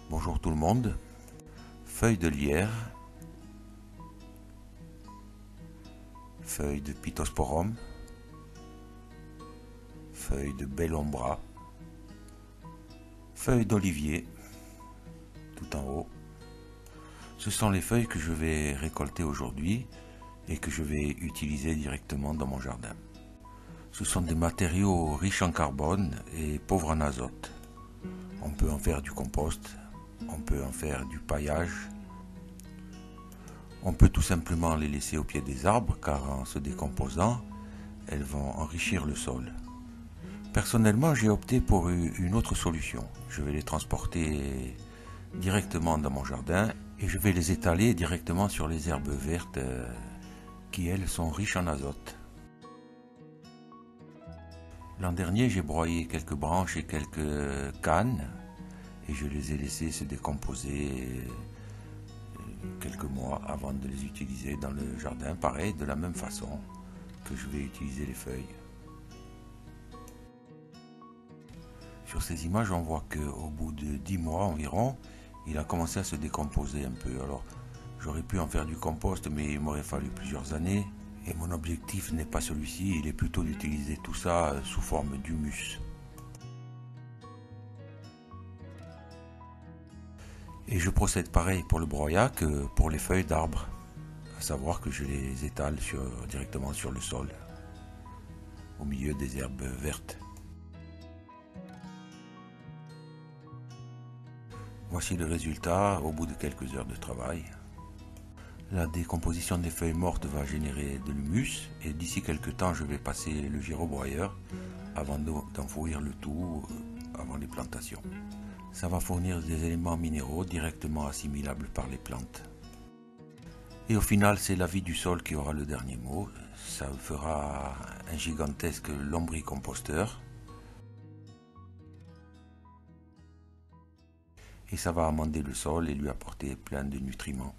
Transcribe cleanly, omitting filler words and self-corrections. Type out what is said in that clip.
Bonjour tout le monde. Feuilles de lierre, feuilles de Pittosporum, feuilles de Bellombra, feuilles d'olivier, tout en haut. Ce sont les feuilles que je vais récolter aujourd'hui et que je vais utiliser directement dans mon jardin. Ce sont des matériaux riches en carbone et pauvres en azote. On peut en faire du compost, on peut en faire du paillage. On peut tout simplement les laisser au pied des arbres car en se décomposant, elles vont enrichir le sol. Personnellement, j'ai opté pour une autre solution. Je vais les transporter directement dans mon jardin et je vais les étaler directement sur les herbes vertes qui, elles, sont riches en azote. L'an dernier, j'ai broyé quelques branches et quelques cannes et je les ai laissées se décomposer quelques mois avant de les utiliser dans le jardin, pareil, de la même façon que je vais utiliser les feuilles. Sur ces images, on voit qu'au bout de 10 mois environ, il a commencé à se décomposer un peu. Alors, j'aurais pu en faire du compost, mais il m'aurait fallu plusieurs années. Et mon objectif n'est pas celui-ci, il est plutôt d'utiliser tout ça sous forme d'humus. Et je procède pareil pour le broyat que pour les feuilles d'arbres, à savoir que je les étale directement sur le sol, au milieu des herbes vertes. Voici le résultat au bout de quelques heures de travail. La décomposition des feuilles mortes va générer de l'humus et d'ici quelques temps je vais passer le gyrobroyeur avant d'enfouir le tout avant les plantations. Ça va fournir des éléments minéraux directement assimilables par les plantes. Et au final, c'est la vie du sol qui aura le dernier mot. Ça fera un gigantesque lombricomposteur. Et ça va amender le sol et lui apporter plein de nutriments.